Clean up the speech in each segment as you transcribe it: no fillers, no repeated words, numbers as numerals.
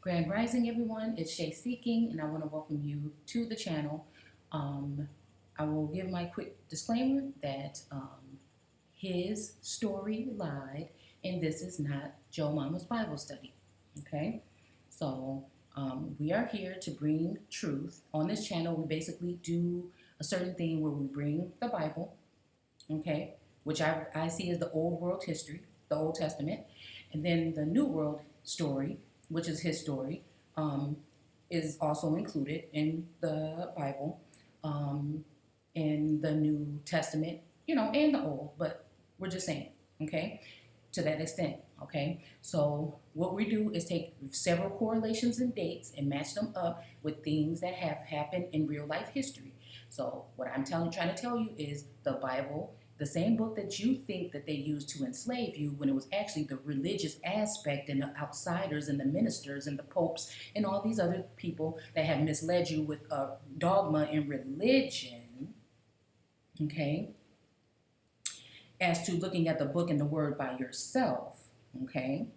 Grand Rising, everyone. It's Shay Seeking, and I want to welcome you to the channel. I will give my quick disclaimer that his story lied, and this is not Joe Mama's Bible study. Okay? So, we are here to bring truth. On this channel, we basically do a certain thing where we bring the Bible, okay, which I see as the old world history, the Old Testament, and then the New World story, which is his story, is also included in the Bible, in the New Testament, and the Old, but we're just saying, okay, to that extent, okay? So what we do is take several correlations and dates and match them up with things that have happened in real life history. So what I'm trying to tell you is the Bible, the same book that you think that they used to enslave you, when it was actually the religious aspect and the outsiders and the ministers and the popes and all these other people that have misled you with a dogma and religion, okay, as to looking at the book and the word by yourself, okay,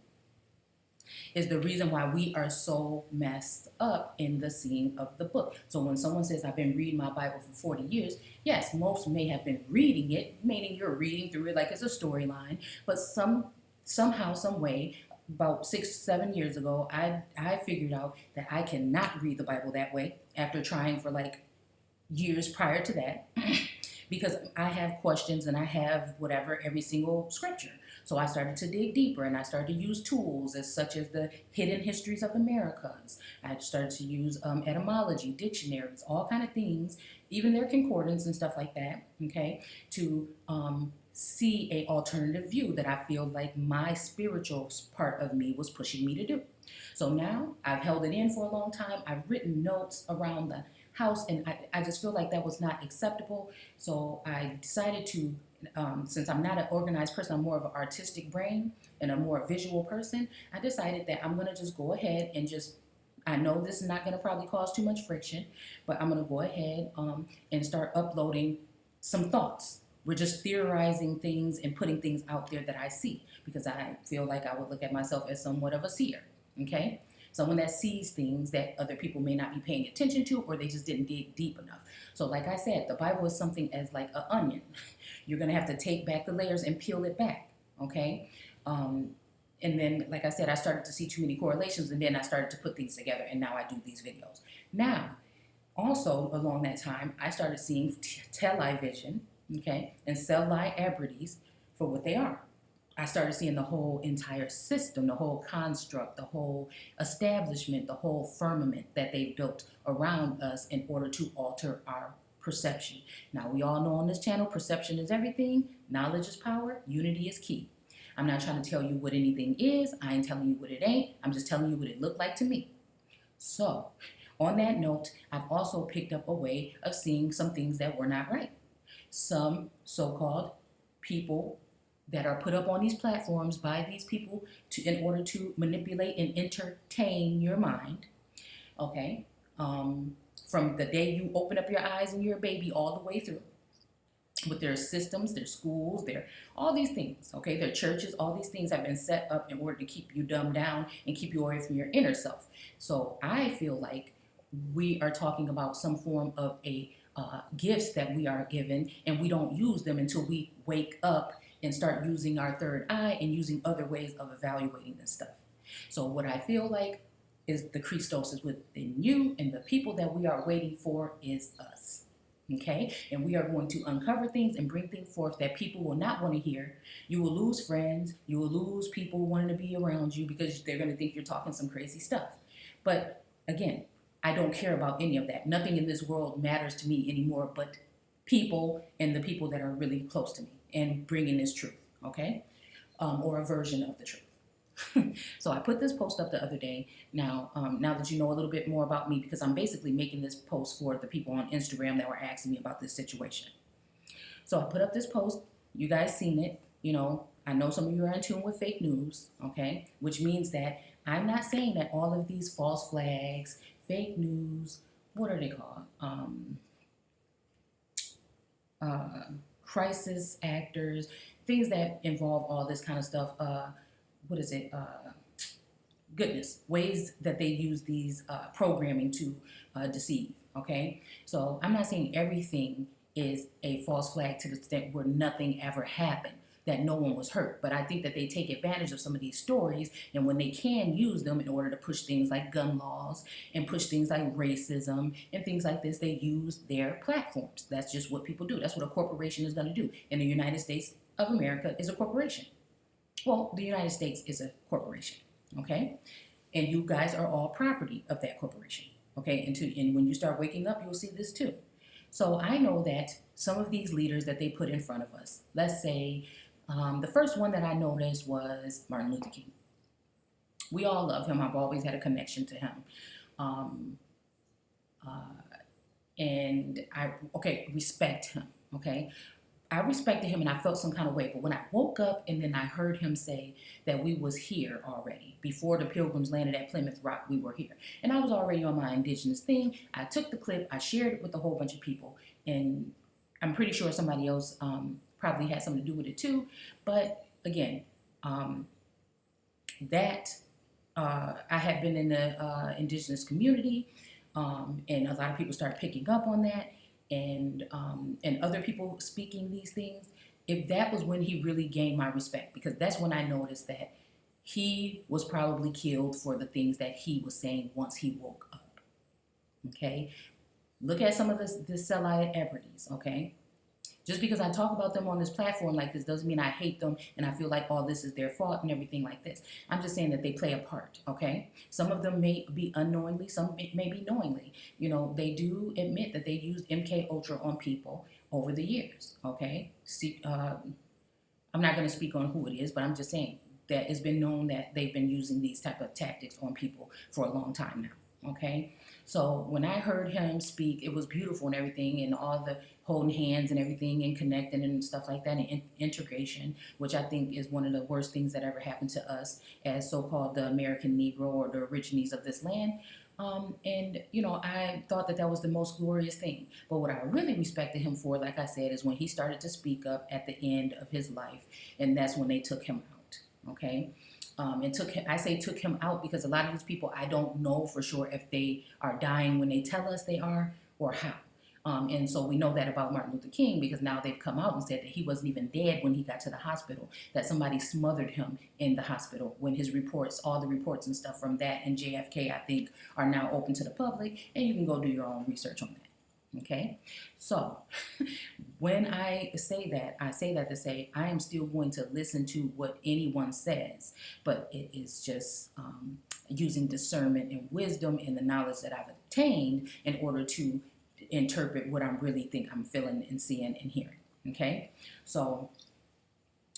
is the reason why we are so messed up in the seeing of the book. So when someone says, I've been reading my Bible for 40 years, yes, most may have been reading it, meaning you're reading through it like it's a storyline, but somehow, some way, about 6-7 years ago, I figured out that I cannot read the Bible that way after trying for like years prior to that. Because I have questions and I have whatever every single scripture. So I started to dig deeper and I started to use tools as such as the Hidden Histories of Americas. I started to use etymology, dictionaries, all kind of things, even their concordance and stuff like that, okay, to see a alternative view that I feel like my spiritual part of me was pushing me to do. So now I've held it in for a long time. I've written notes around the house, and I just feel like that was not acceptable. So I decided to, since I'm not an organized person, I'm more of an artistic brain and a more visual person, I decided that I'm going to just go ahead and I know this is not going to probably cause too much friction, but I'm going to go ahead and start uploading some thoughts. We're just theorizing things and putting things out there that I see, because I feel like I would look at myself as somewhat of a seer, okay? Someone that sees things that other people may not be paying attention to, or they just didn't dig deep enough. So like I said, the Bible is something as like an onion. You're going to have to take back the layers and peel it back, okay? And then, like I said, I started to see too many correlations, and then I started to put things together, and now I do these videos. Now, also along that time, I started seeing television, okay, and celebrities for what they are. I started seeing the whole entire system, the whole construct, the whole establishment, the whole firmament that they built around us in order to alter our perception. Now, we all know on this channel, perception is everything, knowledge is power, unity is key. I'm not trying to tell you what anything is. I ain't telling you what it ain't. I'm just telling you what it looked like to me. So, on that note, I've also picked up a way of seeing some things that were not right. Some so-called people that are put up on these platforms by these people in order to manipulate and entertain your mind, okay? From the day you open up your eyes and you're a baby all the way through, with their systems, their schools, their all these things, okay? Their churches, all these things have been set up in order to keep you dumbed down and keep you away from your inner self. So I feel like we are talking about some form of a gifts that we are given, and we don't use them until we wake up and start using our third eye and using other ways of evaluating this stuff. So what I feel like is the Christos is within you, and the people that we are waiting for is us. Okay? And we are going to uncover things and bring things forth that people will not want to hear. You will lose friends. You will lose people wanting to be around you because they're going to think you're talking some crazy stuff. But again, I don't care about any of that. Nothing in this world matters to me anymore but people and the people that are really close to me and bringing this truth, okay? Or a version of the truth. So I put this post up the other day. Now that you know a little bit more about me, because I'm basically making this post for the people on Instagram that were asking me about this situation. So I put up this post. You guys seen it. I know some of you are in tune with fake news, okay? Which means that I'm not saying that all of these false flags, fake news, what are they called? Crisis actors, things that involve all this kind of stuff. What is it? goodness, ways that they use these programming to deceive, okay? So I'm not saying everything is a false flag to the extent where nothing ever happened, that no one was hurt. But I think that they take advantage of some of these stories, and when they can use them in order to push things like gun laws and push things like racism and things like this, they use their platforms. That's just what people do. That's what a corporation is going to do. And the United States of America is a corporation. Well, the United States is a corporation, okay? And you guys are all property of that corporation, okay? And when you start waking up, you'll see this too. So I know that some of these leaders that they put in front of us, let's say the first one that I noticed was Martin Luther King. We all love him. I've always had a connection to him. And respect him, okay? I respected him and I felt some kind of way. But when I woke up and then I heard him say that we was here already, before the Pilgrims landed at Plymouth Rock, we were here. And I was already on my indigenous thing. I took the clip, I shared it with a whole bunch of people. And I'm pretty sure somebody else probably had something to do with it too. But again, I had been in the indigenous community, and a lot of people started picking up on that. And other people speaking these things, if that was when he really gained my respect, because that's when I noticed that he was probably killed for the things that he was saying once he woke up, okay? Look at some of the celebrities, okay? Just because I talk about them on this platform like this doesn't mean I hate them and I feel like all this is their fault and everything like this. I'm just saying that they play a part, okay? Some of them may be unknowingly, some may be knowingly. You know, they do admit that they used MK Ultra on people over the years, okay? See, I'm not going to speak on who it is, but I'm just saying that it's been known that they've been using these type of tactics on people for a long time now, okay? So when I heard him speak, it was beautiful and everything, and all the holding hands and everything and connecting and stuff like that, and integration, which I think is one of the worst things that ever happened to us as so-called the American Negro or the origines of this land. And, you know, I thought that that was the most glorious thing. But what I really respected him for, like I said, is when he started to speak up at the end of his life, and that's when they took him out, okay? And I say took him out because a lot of these people, I don't know for sure if they are dying when they tell us they are or how. And so we know that about Martin Luther King because now they've come out and said that he wasn't even dead when he got to the hospital, that somebody smothered him in the hospital when his reports, all the reports and stuff from that and JFK, I think, are now open to the public, and you can go do your own research on that. Okay, so when I say that to say I am still going to listen to what anyone says, but it is just using discernment and wisdom and the knowledge that I've obtained in order to interpret what I really think I'm feeling and seeing and hearing. Okay, so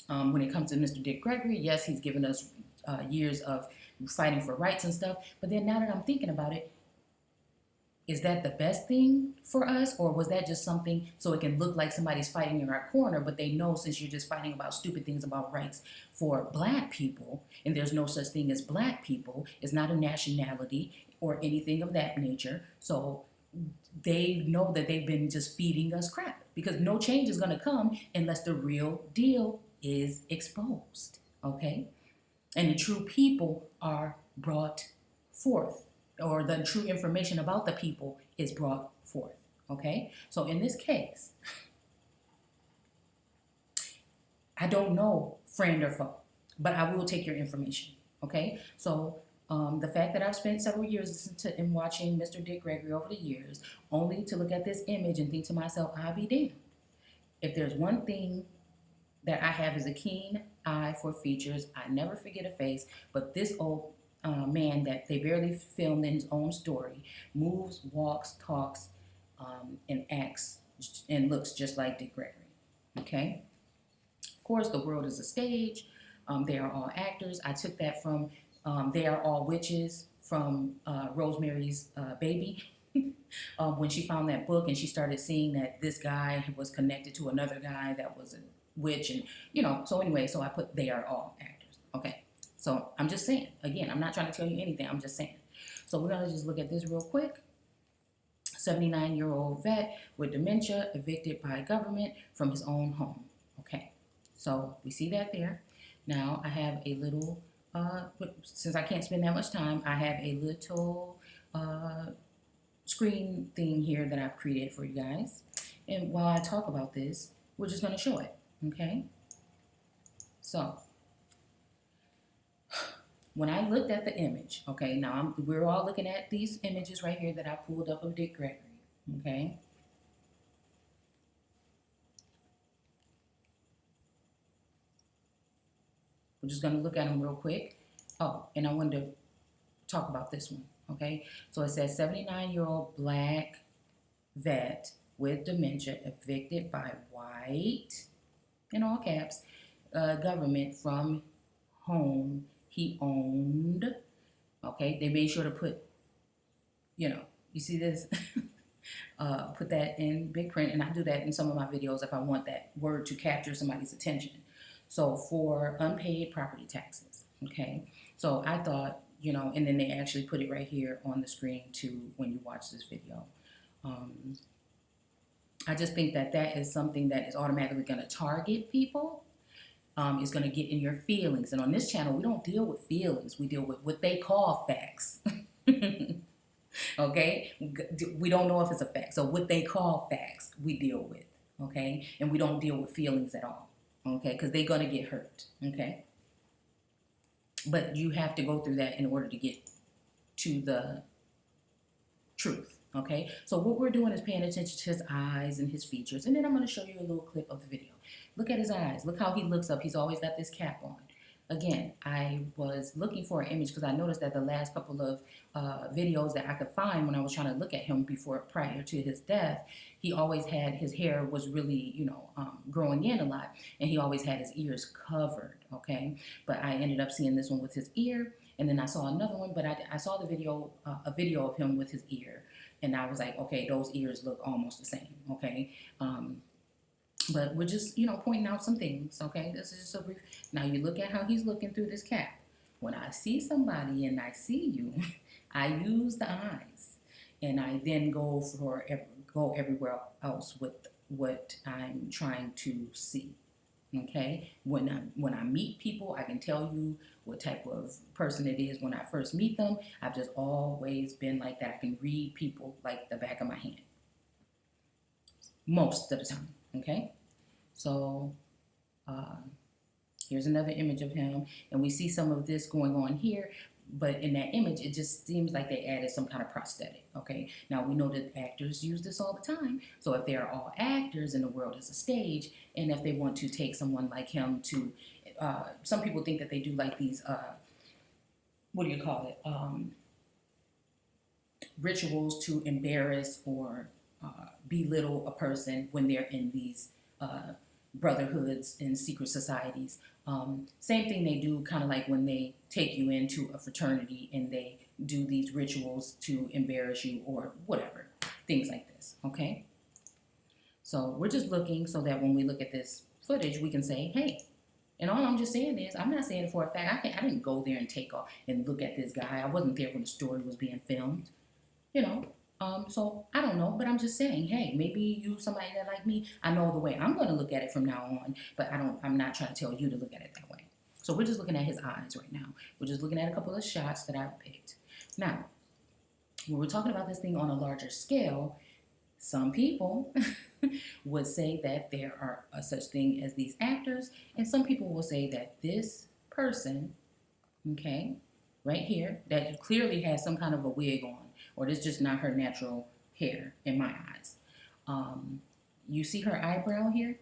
when it comes to Mr. Dick Gregory, yes, he's given us years of fighting for rights and stuff, but then now that I'm thinking about it, is that the best thing for us, or was that just something so it can look like somebody's fighting in our corner, but they know since you're just fighting about stupid things about rights for black people, and there's no such thing as black people, it's not a nationality or anything of that nature, so they know that they've been just feeding us crap, because no change is going to come unless the real deal is exposed, okay? And the true people are brought forth, or the true information about the people is brought forth, okay? So in this case, I don't know friend or foe, but I will take your information, okay? So the fact that I've spent several years listening to and watching Mr. Dick Gregory over the years, only to look at this image and think to myself, I'll be damned. If there's one thing that I have is a keen eye for features, I never forget a face, but this old man that they barely filmed in his own story moves, walks, talks, and acts and looks just like Dick Gregory, okay? Of course, the world is a stage. They are all actors. I took that from They Are All Witches from Rosemary's Baby. When she found that book and she started seeing that this guy was connected to another guy that was a witch, and, you know, so anyway, so I put They Are All Actors, okay? So I'm just saying, again, I'm not trying to tell you anything, I'm just saying. So we're gonna just look at this real quick. 79-year-old vet with dementia evicted by government from his own home. Okay, so we see that there. Now I have a little but since I can't spend that much time, I have a little screen thing here that I've created for you guys. And while I talk about this, we're just going to show it, okay? So, when I looked at the image, okay, now we're all looking at these images right here that I pulled up of Dick Gregory, okay? We're just going to look at them real quick. Oh, and I wanted to talk about this one, okay? So it says 79-year-old black vet with dementia evicted by white, in all caps, government from home he owned. Okay, they made sure to put, you see this? Put that in big print, and I do that in some of my videos if I want that word to capture somebody's attention. So for unpaid property taxes, okay? So I thought, and then they actually put it right here on the screen too when you watch this video. I just think that that is something that is automatically going to target people. It's going to get in your feelings. And on this channel, we don't deal with feelings. We deal with what they call facts. Okay? We don't know if it's a fact. So what they call facts, we deal with. Okay? And we don't deal with feelings at all. Okay? Because they're going to get hurt. Okay? But you have to go through that in order to get to the truth. Okay? So what we're doing is paying attention to his eyes and his features. And then I'm going to show you a little clip of the video. Look at his eyes. Look how he looks up. He's always got this cap on. Again, I was looking for an image because I noticed that the last couple of videos that I could find when I was trying to look at him prior to his death, he always had, his hair was really, growing in a lot, and he always had his ears covered, okay? But I ended up seeing this one with his ear, and then I saw another one, but I saw the video, a video of him with his ear, and I was like, okay, those ears look almost the same, okay? But we're just, pointing out some things, okay? This is just a brief. Now you look at how he's looking through this cap. When I see somebody and I see you, I use the eyes, and I then go everywhere else with what I'm trying to see. Okay? When I meet people, I can tell you what type of person it is when I first meet them. I've just always been like that. I can read people like the back of my hand. Most of the time. Okay, so here's another image of him, and we see some of this going on here, but in that image, it just seems like they added some kind of prosthetic, okay? Now, we know that actors use this all the time, so if they are all actors and the world is a stage, and if they want to take someone like him to, some people think that they do like these, rituals to embarrass or belittle a person when they're in these brotherhoods and secret societies. Same thing they do kind of like when they take you into a fraternity and they do these rituals to embarrass you or whatever, things like this, okay? So we're just looking so that when we look at this footage, we can say, hey, and all I'm just saying is, I'm not saying for a fact, I didn't go there and take off and look at this guy. I wasn't there when the story was being filmed, so I don't know, but I'm just saying, hey, maybe you, somebody that like me, I know the way I'm going to look at it from now on, but I'm not trying to tell you to look at it that way. So we're just looking at his eyes right now. We're just looking at a couple of shots that I've picked. Now, when we're talking about this thing on a larger scale, some people would say that there are a such thing as these actors, and some people will say that this person, okay, right here, that clearly has some kind of a wig on, or this is just not her natural hair in my eyes. You see her eyebrow here?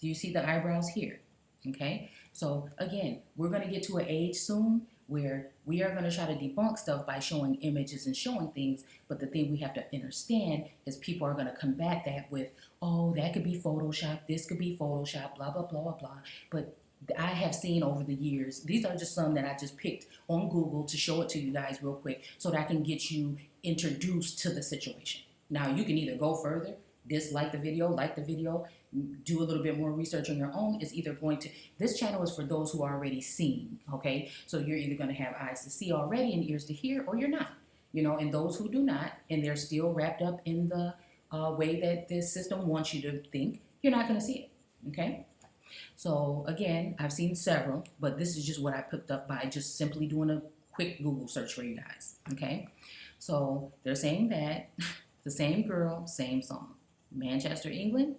Do you see the eyebrows here? Okay, so again, we're going to get to an age soon where we are going to try to debunk stuff by showing images and showing things, but the thing we have to understand is people are going to combat that with, oh, that could be Photoshop, this could be Photoshop, blah, blah, blah, blah, blah. But I have seen over the years, these are just some that I just picked on Google to show it to you guys real quick so that I can get you introduced to the situation. Now, you can either go further, dislike the video, like the video, do a little bit more research on your own. It's either going to, this channel is for those who are already seen, okay? So you're either going to have eyes to see already and ears to hear, or you're not, and those who do not, and they're still wrapped up in the way that this system wants you to think, you're not going to see it, okay? So again, I've seen several, but this is just what I picked up by just simply doing a quick Google search for you guys. Okay, so they're saying that the same girl, same song. Manchester, England,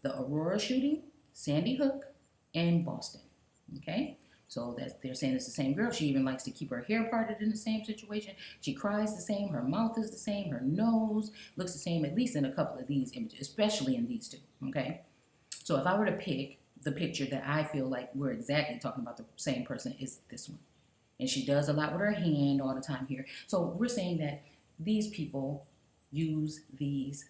the Aurora shooting, Sandy Hook, and Boston. Okay, so that they're saying it's the same girl. She even likes to keep her hair parted in the same situation. She cries the same. Her mouth is the same. Her nose looks the same, at least in a couple of these images, especially in these two. Okay, so if I were to pick the picture that I feel like we're exactly talking about the same person, is this one. And she does a lot with her hand all the time here. So we're saying that these people use these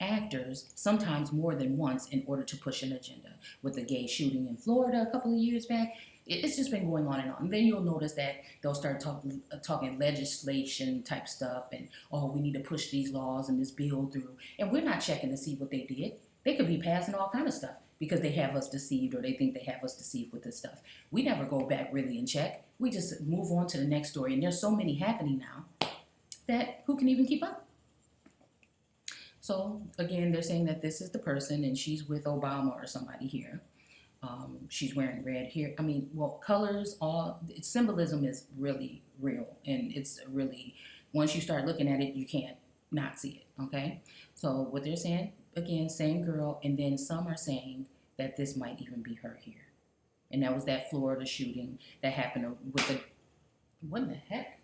actors sometimes more than once in order to push an agenda. With the gay shooting in Florida a couple of years back, it's just been going on and on. And then you'll notice that they'll start talking legislation type stuff and, oh, we need to push these laws and this bill through. And we're not checking to see what they did. They could be passing all kind of stuff because they have us deceived or they think they have us deceived with this stuff. We never go back really and check. We just move on to the next story. And there's so many happening now that who can even keep up? So again, they're saying that this is the person and she's with Obama or somebody here. She's wearing red here. I mean, well, colors, all symbolism is really real. And it's really, once you start looking at it, you can't not see it, okay? So what they're saying, again, same girl, and then some are saying that this might even be her here. And that was that Florida shooting that happened with the, what in the heck?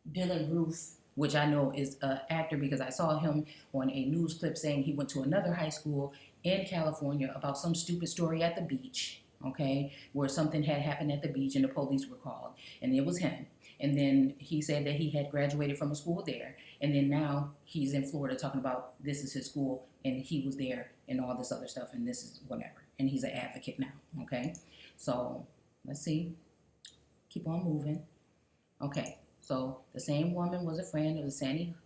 Dylan Roof, which I know is an actor because I saw him on a news clip saying he went to another high school in California about some stupid story at the beach, okay, where something had happened at the beach and the police were called, and it was him. And then he said that he had graduated from a school there, and then now he's in Florida talking about this is his school, and he was there, and all this other stuff, and this is whatever. And he's an advocate now, okay? So, let's see. Keep on moving. Okay. So the same woman was a friend of the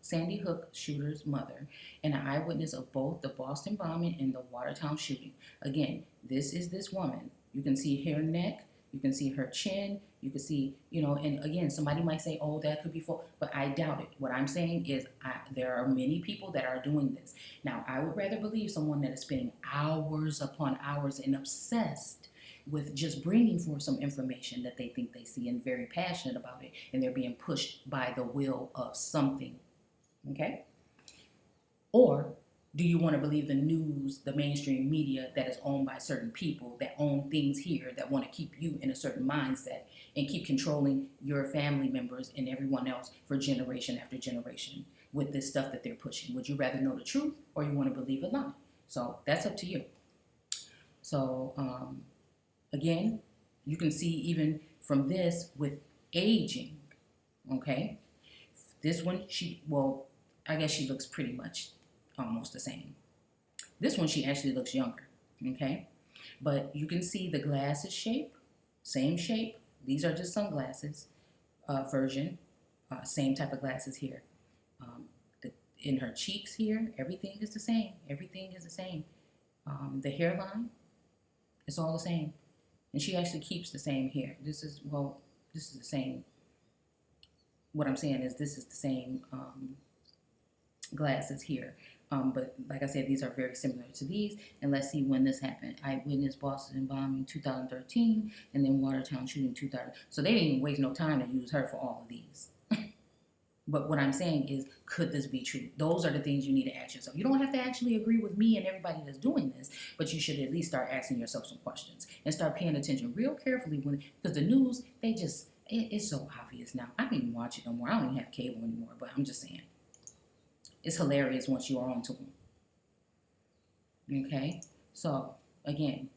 Sandy Hook shooter's mother and an eyewitness of both the Boston bombing and the Watertown shooting. Again, this is this woman. You can see her neck, you can see her chin, you can see, and again, somebody might say, oh, that could be full, but I doubt it. What I'm saying is there are many people that are doing this. Now, I would rather believe someone that is spending hours upon hours and obsessed with just bringing forth some information that they think they see and very passionate about it, and they're being pushed by the will of something, okay? Or do you want to believe the news, the mainstream media that is owned by certain people that own things here that want to keep you in a certain mindset and keep controlling your family members and everyone else for generation after generation with this stuff that they're pushing? Would you rather know the truth or you want to believe a lie? So that's up to you. So, again, you can see even from this with aging, okay? This one, I guess she looks pretty much almost the same. This one, she actually looks younger, okay? But you can see the glasses shape, same shape. These are just sunglasses version, same type of glasses here. In her cheeks here, everything is the same. Everything is the same. The hairline, it's all the same. And she actually keeps the same hair. This is the same. What I'm saying is this is the same glasses here. But like I said, these are very similar to these. And let's see when this happened. Eyewitness Boston bombing 2013 and then Watertown shooting 2000. So they didn't even waste no time to use her for all of these. But what I'm saying is, could this be true? Those are the things you need to ask yourself. You don't have to actually agree with me and everybody that's doing this, but you should at least start asking yourself some questions and start paying attention real carefully because the news, it's so obvious now. I don't even watch it no more. I don't even have cable anymore, but I'm just saying. It's hilarious once you are onto them. Okay? So, again,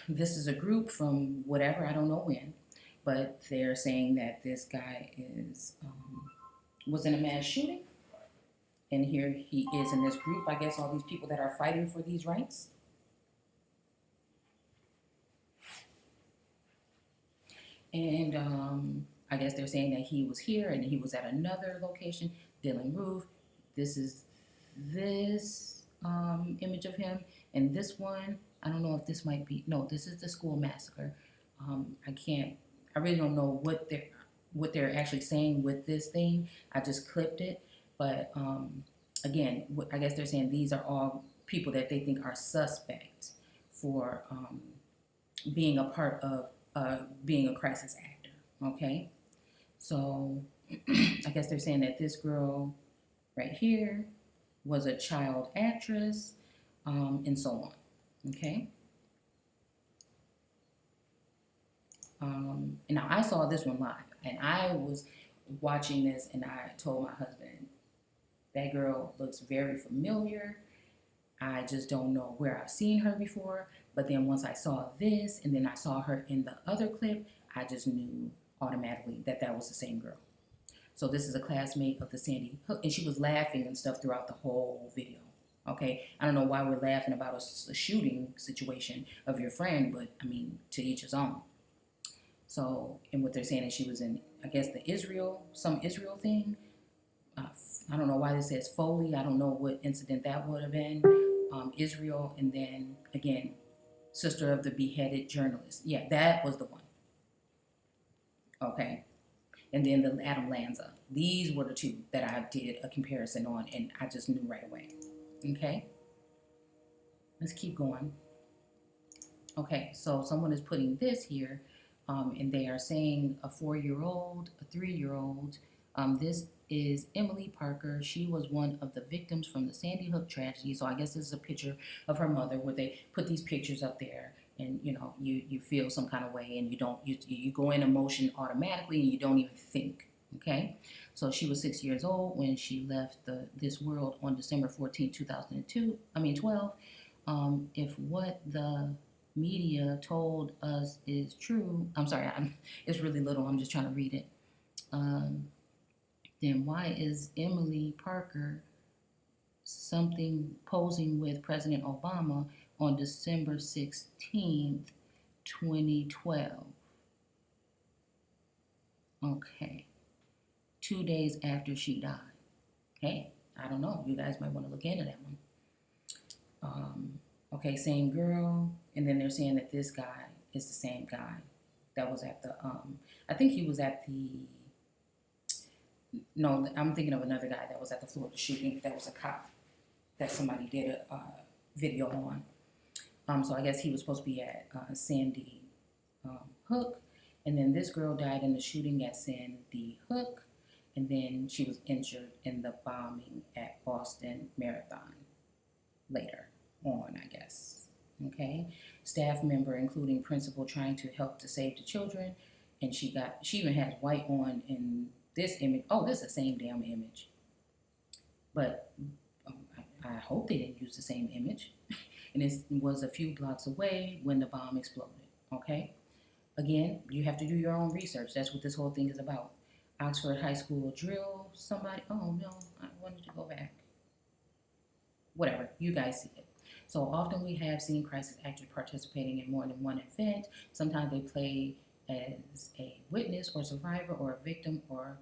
this is a group from whatever, I don't know when, but they're saying that this guy was in a mass shooting, and here he is in this group. I guess all these people that are fighting for these rights. And I guess they're saying that he was here and he was at another location, Dylan Roof. This is this image of him, and this one, I don't know if this might be, no, this is the school massacre. I really don't know what they're actually saying with this thing. I just clipped it, but again, I guess they're saying these are all people that they think are suspects for being a part of being a crisis actor. Okay, so I guess they're saying that this girl right here was a child actress, and so on. Okay. And now I saw this one live, and I was watching this, and I told my husband, that girl looks very familiar. I just don't know where I've seen her before. But then once I saw this, and then I saw her in the other clip, I just knew automatically that that was the same girl. So this is a classmate of the Sandy Hook, and she was laughing and stuff throughout the whole video. Okay, I don't know why we're laughing about a shooting situation of your friend, but I mean, to each his own. So, and what they're saying is she was in, I guess, some Israel thing. I don't know why this says Foley. I don't know what incident that would have been. Israel, and then again, sister of the beheaded journalist. Yeah, that was the one. Okay. And then the Adam Lanza. These were the two that I did a comparison on, and I just knew right away. Okay. Let's keep going. Okay, so someone is putting this here, and they are saying a 4-year-old, a 3-year-old. This is Emily Parker. She was one of the victims from the Sandy Hook tragedy. So I guess this is a picture of her mother where they put these pictures up there, and you know, you feel some kind of way, and you go in emotion automatically, and you don't even think. Okay, so she was 6 years old when she left this world on December 14, 12. If what the media told us is true, I'm sorry, it's really little. I'm just trying to read it. Then why is Emily Parker posing with President Obama on December 16th, 2012? Okay. 2 days after she died. Hey, I don't know. You guys might want to look into that one. Okay, same girl. And then they're saying that this guy is the same guy that was at the, I think he was at the, no, I'm thinking of another guy that was at the Florida shooting. That was a cop that somebody did a video on. So I guess he was supposed to be at Sandy Hook. And then this girl died in the shooting at Sandy Hook. And then she was injured in the bombing at Boston Marathon later on, I guess. Okay. Staff member, including principal, trying to help to save the children. And she even has white on in this image. Oh, this is the same damn image. But I hope they didn't use the same image. And it was a few blocks away when the bomb exploded. Okay. Again, you have to do your own research. That's what this whole thing is about. Oxford High School drill somebody. Oh no, I wanted to go back. Whatever, you guys see it. So often we have seen crisis actors participating in more than one event. Sometimes they play as a witness or survivor or a victim or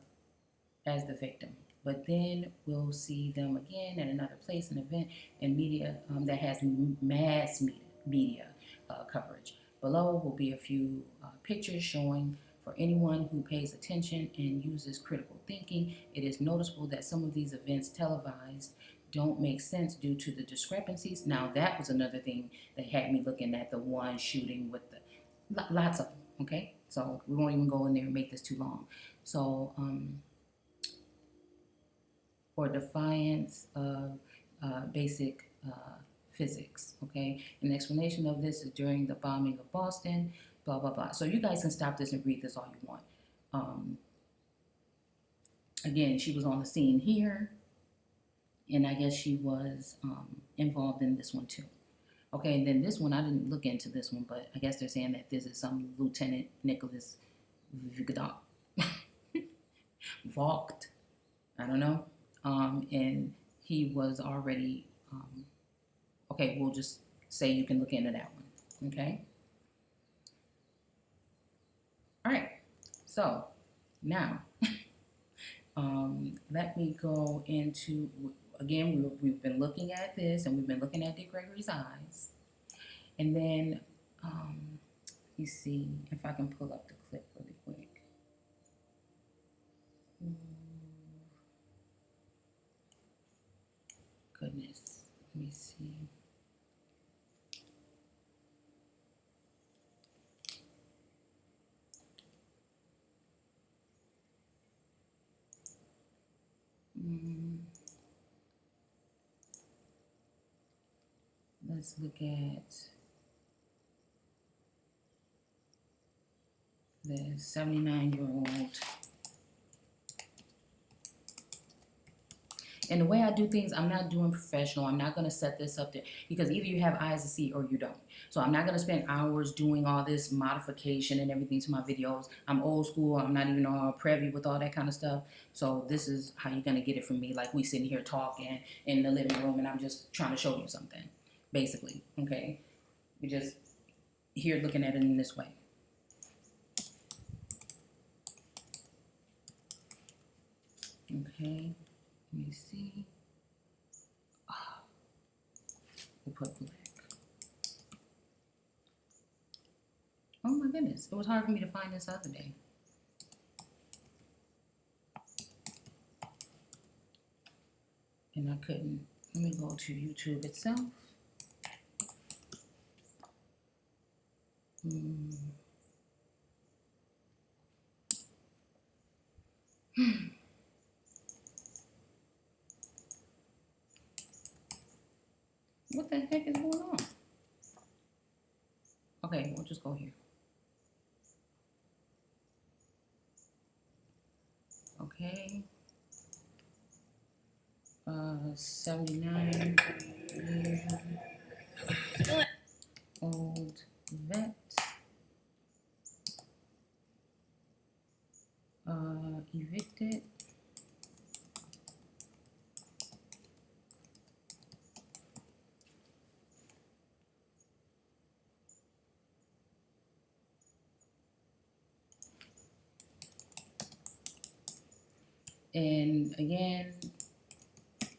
as the victim. But then we'll see them again at another place, an event, and media that has mass media coverage. Below will be a few pictures showing. For anyone who pays attention and uses critical thinking, it is noticeable that some of these events televised don't make sense due to the discrepancies. Now that was another thing that had me looking at the one shooting with the lots of them. Okay, so we won't even go in there and make this too long. So or defiance of basic physics. Okay, an explanation of this is during the bombing of Boston. Blah, blah, blah. So you guys can stop this and read this all you want. Again, she was on the scene here, and I guess she was involved in this one too. Okay, and then this one, I didn't look into this one, but I guess they're saying that this is some Lieutenant Nicholas Vogt, I don't know, and he was already, okay, we'll just say you can look into that one, okay? All right, so now let me go into, again, we've been looking at this, and we've been looking at Dick Gregory's eyes. And then, let me see if I can pull up the clip really quick. Goodness, let me see. Let's look at the 79-year-old. And the way I do things, I'm not doing professional. I'm not going to set this up there because either you have eyes to see or you don't. So I'm not going to spend hours doing all this modification and everything to my videos. I'm old school. I'm not even all privy with all that kind of stuff. So this is how you're going to get it from me. Like we sitting here talking in the living room and I'm just trying to show you something, basically. Okay. You're just here looking at it in this way. Okay. Let me see. Oh, we'll put black. Oh my goodness. It was hard for me to find this other day. And I couldn't. Let me go to YouTube itself. What the heck is going on? Okay, we'll just go here. Okay. 79-year-old vet. Evicted. And again,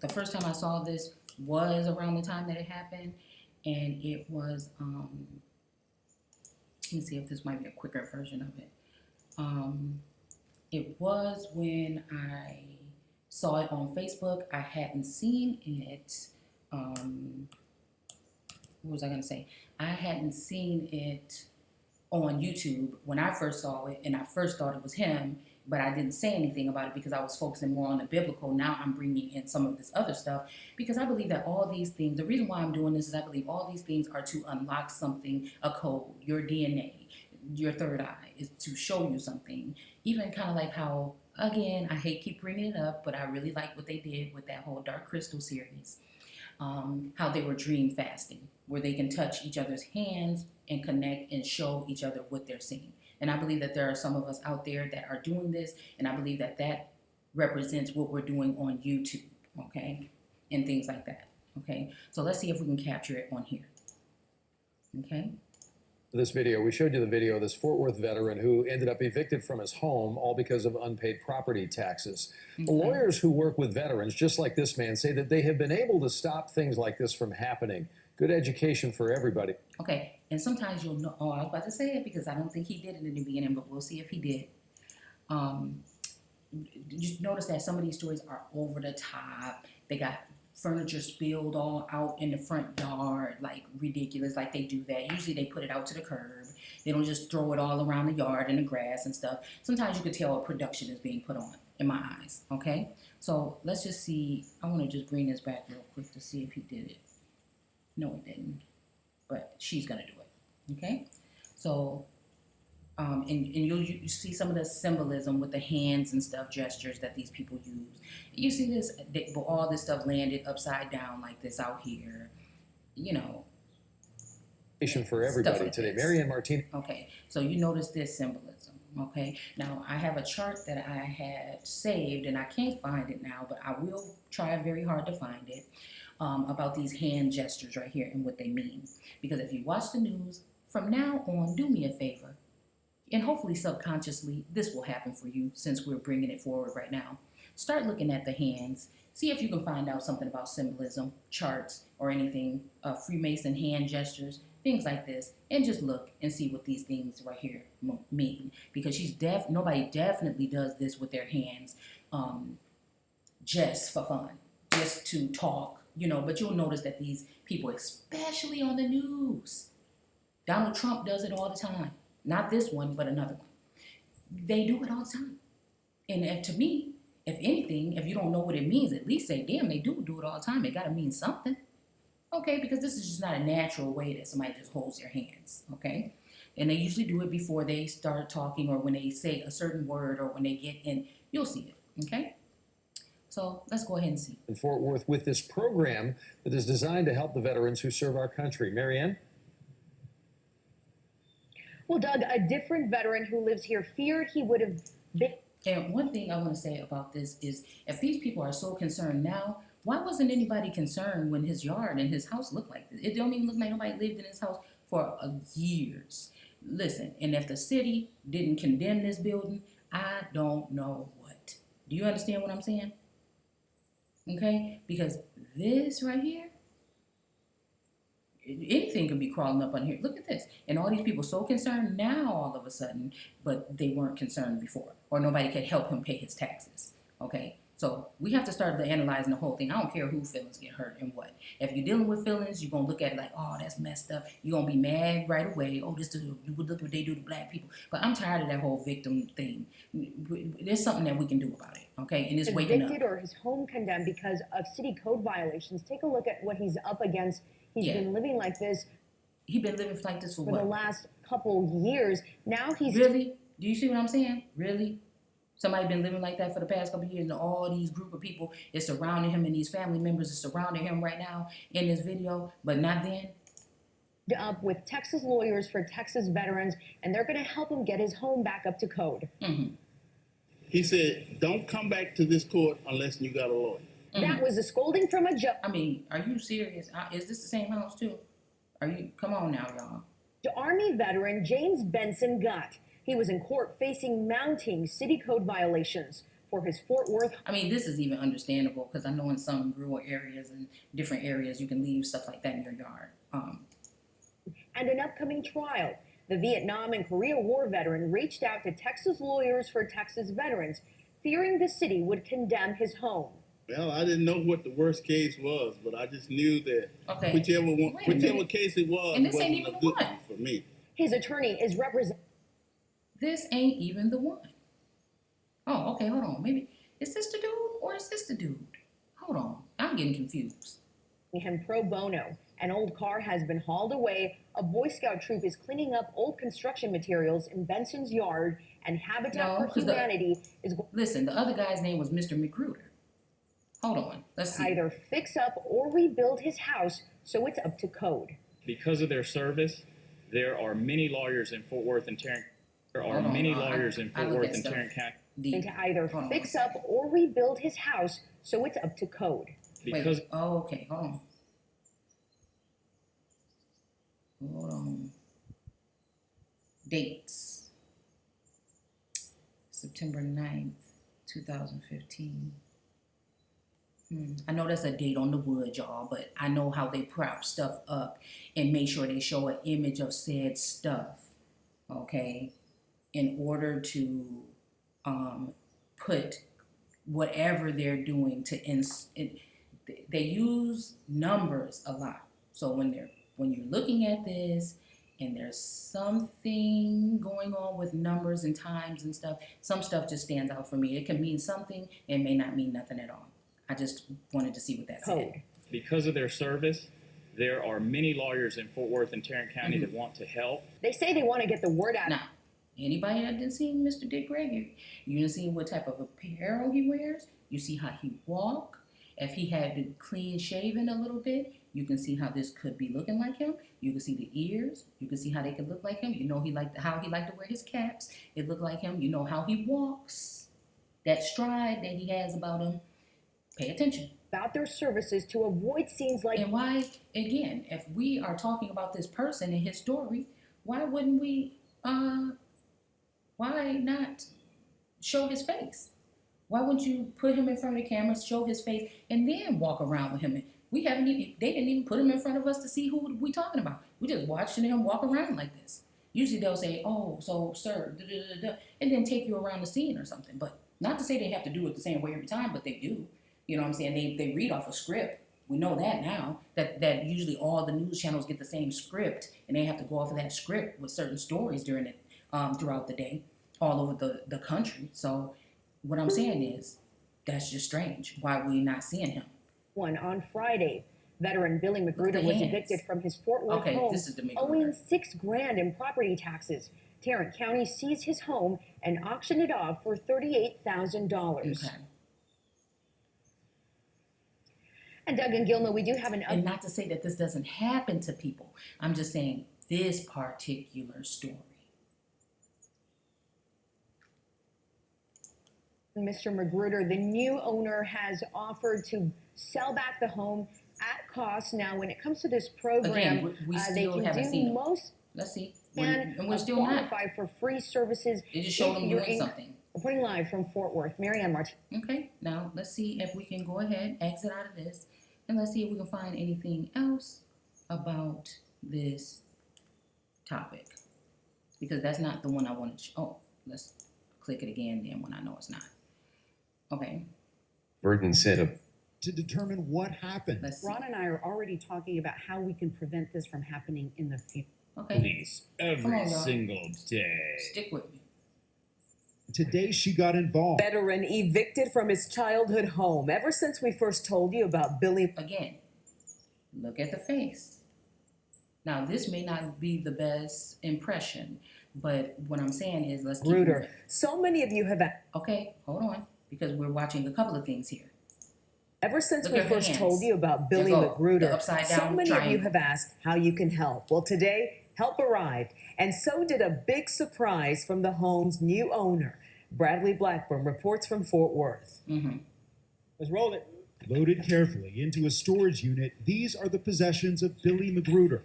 the first time I saw this was around the time that it happened, and it was, let me see if this might be a quicker version of it. It was when I saw it on Facebook. I hadn't seen it, what was I gonna say? I hadn't seen it on YouTube when I first saw it, and I first thought it was him, but I didn't say anything about it because I was focusing more on the biblical. Now I'm bringing in some of this other stuff because I believe that all these things, the reason why I'm doing this is I believe all these things are to unlock something, a code, your DNA, your third eye is to show you something. Even kind of like how, again, I hate keep bringing it up, but I really like what they did with that whole Dark Crystal series. How they were dream fasting, where they can touch each other's hands and connect and show each other what they're seeing. And I believe that there are some of us out there that are doing this, and I believe that that represents what we're doing on YouTube, okay, and things like that, okay? So let's see if we can capture it on here, okay? This video, we showed you the video of this Fort Worth veteran who ended up evicted from his home, all because of unpaid property taxes. Okay. Lawyers who work with veterans, just like this man, say that they have been able to stop things like this from happening. Good education for everybody. Okay, and sometimes you'll know, oh, I was about to say it because I don't think he did it in the beginning, but we'll see if he did. You notice that some of these stories are over the top. They got furniture spilled all out in the front yard, like ridiculous, like they do that. Usually they put it out to the curb. They don't just throw it all around the yard and the grass and stuff. Sometimes you could tell a production is being put on, in my eyes, okay? So let's just see. I want to just bring this back real quick to see if he did it. No, he didn't, but she's gonna do it, okay? So, and you see some of the symbolism with the hands and stuff, gestures that these people use. You see this, all this stuff landed upside down like this out here, you know. For everybody like today, this. Marianne Martinez. Okay, so you notice this symbolism, okay? Now, I have a chart that I had saved, and I can't find it now, but I will try very hard to find it, about these hand gestures right here and what they mean. Because if you watch the news, from now on, do me a favor, and hopefully subconsciously this will happen for you since we're bringing it forward right now. Start looking at the hands. See if you can find out something about symbolism, charts, or anything, Freemason hand gestures, things like this, and just look and see what these things right here mean. Because nobody definitely does this with their hands just for fun, just to talk, you know. But you'll notice that these people, especially on the news, Donald Trump does it all the time. Not this one, but another one. They do it all the time. And to me, if anything, if you don't know what it means, at least say, damn, they do it all the time. It got to mean something. Okay, because this is just not a natural way that somebody just holds their hands, okay? And they usually do it before they start talking or when they say a certain word or when they get in. You'll see it, okay? So let's go ahead and see. In Fort Worth with this program that is designed to help the veterans who serve our country. Marianne? Well, Doug, a different veteran who lives here feared he would have been. And one thing I want to say about this is if these people are so concerned now, why wasn't anybody concerned when his yard and his house looked like this? It don't even look like nobody lived in his house for years. Listen, and if the city didn't condemn this building, I don't know what. Do you understand what I'm saying? Okay? Because this right here, anything could be crawling up on here. Look at this. And all these people so concerned now all of a sudden, but they weren't concerned before. Or nobody could help him pay his taxes. Okay? So we have to start analyzing the whole thing. I don't care who feelings get hurt and what. If you're dealing with feelings, you're going to look at it like, oh, that's messed up. You're going to be mad right away. Oh, look what they do to black people. But I'm tired of that whole victim thing. There's something that we can do about it, okay? And it's waking up. Evicted or his home condemned because of city code violations. Take a look at what he's up against. He's been living like this. He's been living like this for the what? last couple years. Now he's... Really? Do you see what I'm saying? Really? Somebody been living like that for the past couple of years, and all these group of people is surrounding him, and these family members are surrounding him right now in this video, but not then. Up with Texas lawyers for Texas veterans, and they're going to help him get his home back up to code. Mm-hmm. He said, "Don't come back to this court unless you got a lawyer." Mm-hmm. That was a scolding from a judge. I mean, are you serious? Is this the same house too? Are you? Come on now, y'all. The Army veteran James Benson got. He was in court facing mounting city code violations for his Fort Worth. I mean, this is even understandable because I know in some rural areas and different areas you can leave stuff like that in your yard. And an upcoming trial. The Vietnam and Korea War veteran reached out to Texas lawyers for Texas veterans, fearing the city would condemn his home. Well, I didn't know what the worst case was, but I just knew that whichever case it was, and this wasn't ain't even a the good one one for me. His attorney is representing. This ain't even the one. Oh, okay, hold on. Maybe, is this the dude or is this the dude? Hold on, I'm getting confused. Him pro bono. An old car has been hauled away. A Boy Scout troop is cleaning up old construction materials in Benson's yard, and Habitat for Humanity is... Listen, the other guy's name was Mr. McGruder. Hold on, let's see. Either fix up or rebuild his house so it's up to code. Because of their service, there are many lawyers in Fort Worth and Tarrant. There are many lawyers in Fort Worth and Tarrant County. And to either fix up or rebuild his house so it's up to code. Because okay, hold on. Hold on. Dates. September 9th, 2015. I know that's a date on the wood, y'all, but I know how they prop stuff up and make sure they show an image of said stuff, okay, in order to put whatever they're doing to they use numbers a lot. So when you're looking at this and there's something going on with numbers and times and stuff, some stuff just stands out for me. It can mean something, it may not mean nothing at all. I just wanted to see what that said. Because of their service, there are many lawyers in Fort Worth and Tarrant County that want to help. They say they want to get the word out. Now, anybody that didn't see Mr. Dick Gregory, you didn't see what type of apparel he wears. You see how he walk. If he had been clean shaven a little bit, you can see how this could be looking like him. You can see the ears. You can see how they could look like him. You know how he liked to wear his caps. It looked like him. You know how he walks. That stride that he has about him. Pay attention. About their services to avoid scenes like... And why, again, if we are talking about this person and his story, why wouldn't we, why not show his face? Why wouldn't you put him in front of the camera, show his face, and then walk around with him? They didn't even put him in front of us to see who we talking about. We just watching him walk around like this. Usually they'll say, oh, so, sir, and then take you around the scene or something. But not to say they have to do it the same way every time, but they do. You know what I'm saying? They read off a script. We know that now, that usually all the news channels get the same script, and they have to go off of that script with certain stories during it, throughout the day, all over the country. So what I'm saying is, that's just strange. Why are we not seeing him? One on Friday. Veteran Billy Magruder was evicted from his Fort Worth home, this is the owing $6 grand in property taxes. Tarrant County seized his home and auctioned it off for $38,000. Okay. And Doug and Gilma, we do have an And not to say that this doesn't happen to people. I'm just saying this particular story. Mr. Magruder, the new owner has offered to sell back the home at cost. Now, when it comes to this program, Again, we they still can haven't do seen most Let's see. and we're still not. qualify for free services. They just showed them doing something. Reporting live from Fort Worth, Marianne Martin. Okay, now let's see if we can go ahead, exit out of this, and let's see if we can find anything else about this topic. Because that's not the one I wanted to show. Oh, let's click it again then when I know it's not. Okay. Burton said to determine what happened. Ron and I are already talking about how we can prevent this from happening in the future. Okay. Police every single day. Stick with me. Today she got involved. Veteran evicted from his childhood home. Ever since we first told you about Billy. Again, look at the face. Now, this may not be the best impression, but what I'm saying is let's keep moving. So many of you have. Okay, hold on, because we're watching a couple of things here. Ever since we first told you about Billy Magruder, so many of you have asked how you can help. Well, today, help arrived, and so did a big surprise from the home's new owner. Bradley Blackburn reports from Fort Worth. Let's roll it. Loaded carefully into a storage unit, these are the possessions of Billy Magruder.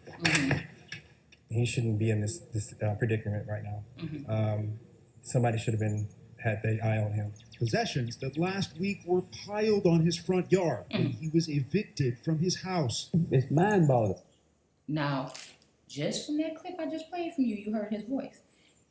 He shouldn't be in this predicament right now. Somebody should have had their eye on him. Possessions that last week were piled on his front yard when he was evicted from his house. It's mind-boggling. Now, just from that clip I just played from you, you heard his voice.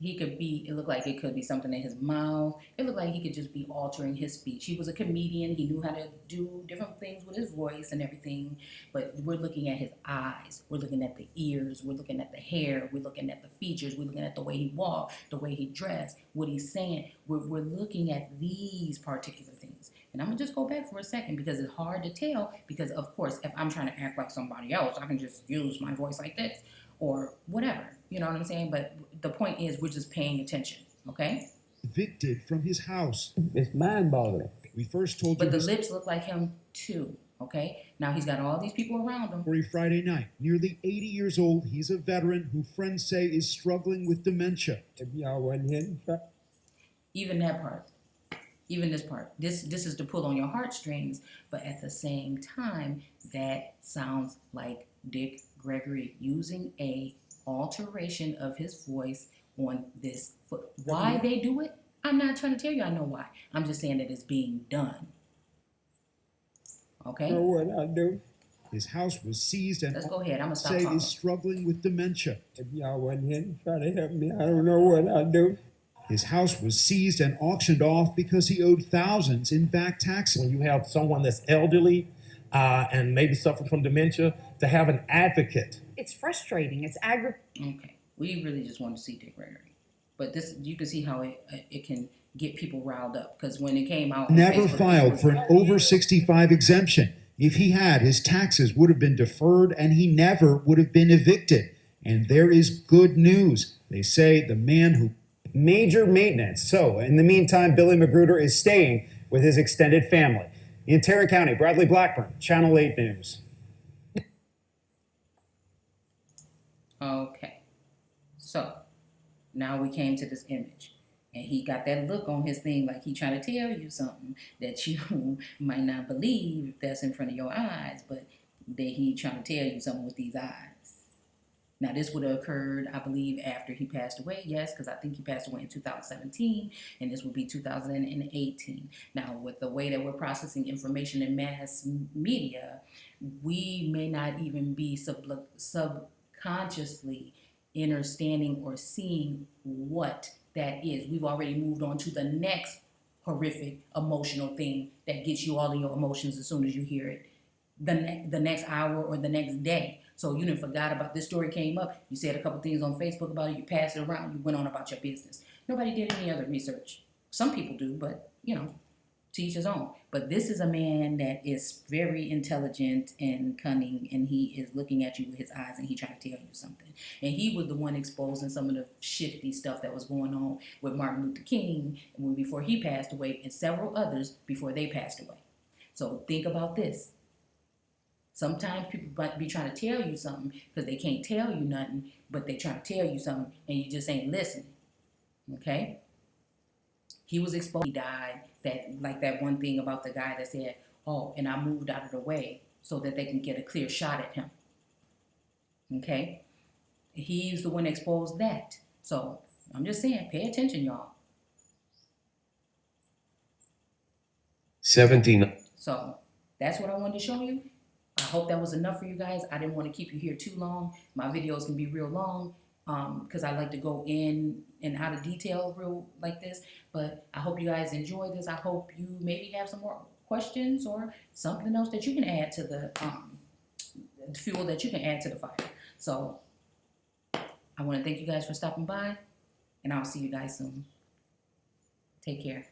He could be, it looked like it could be something in his mouth. It looked like he could just be altering his speech. He was a comedian. He knew how to do different things with his voice and everything. But we're looking at his eyes. We're looking at the ears. We're looking at the hair. We're looking at the features. We're looking at the way he walked, the way he dressed, what he's saying. We're looking at these particular things. And I'm going to just go back for a second because it's hard to tell. Because, of course, if I'm trying to act like somebody else, I can just use my voice like this or whatever. You know what I'm saying? But the point is we're just paying attention, okay? Evicted from his house. It's mind-boggling. We first told you. But the lips look like him too, okay? Now he's got all these people around him. Friday night, nearly 80 years old, he's a veteran who friends say is struggling with dementia. If y'all wasn't hitting, even that part, even this part. This is to pull on your heartstrings, but at the same time, that sounds like Dick Gregory using a alteration of his voice on this foot. Why they do it? I'm not trying to tell you I know why. I'm just saying that it's being done. Okay? know what I do? His house was seized and let's go ahead. I'm gonna stop say talking. is struggling with dementia. If y'all wasn't hitting, try to help me. I don't know what I do. His house was seized and auctioned off because he owed thousands in back taxes. When you have someone that's elderly and maybe suffering from dementia, to have an advocate. It's frustrating. It's Okay, we really just want to see Dick Gregory, but this you can see how it can get people riled up because when it came out, Never Facebook, filed for an over 65 exemption. If he had, his taxes would have been deferred and he never would have been evicted. And there is good news. They say the man who major maintenance. So in the meantime, Billy Magruder is staying with his extended family. In Tarrant County, Bradley Blackburn, Channel 8 News. Okay, so now we came to this image, and he got that look on his thing like he trying to tell you something that you might not believe that's in front of your eyes, but that he trying to tell you something with these eyes. Now, this would have occurred, I believe, after he passed away. Yes, because I think he passed away in 2017, and this would be 2018. Now, with the way that we're processing information in mass media, we may not even be subconsciously understanding or seeing what that is. We've already moved on to the next horrific emotional thing that gets you all of your emotions as soon as you hear it, the next hour or the next day. So you didn't forgot about this story came up. You said a couple things on Facebook about it. You passed it around. You went on about your business. Nobody did any other research. Some people do, but, you know, to each his own. But this is a man that is very intelligent and cunning, and he is looking at you with his eyes, and he trying to tell you something. And he was the one exposing some of the shifty stuff that was going on with Martin Luther King before he passed away, and several others before they passed away. So think about this. Sometimes people might be trying to tell you something because they can't tell you nothing, but they trying to tell you something, and you just ain't listening. Okay? He was exposed. He died. That one thing about the guy that said, "Oh, and I moved out of the way so that they can get a clear shot at him." Okay? He's the one that exposed that. So I'm just saying, pay attention, y'all. 17. So that's what I wanted to show you. I hope that was enough for you guys. I didn't want to keep you here too long. My videos can be real long because I like to go in and out of detail real like this. But I hope you guys enjoy this. I hope you maybe have some more questions or something else that you can add to the fuel that you can add to the fire. So I want to thank you guys for stopping by, and I'll see you guys soon. Take care.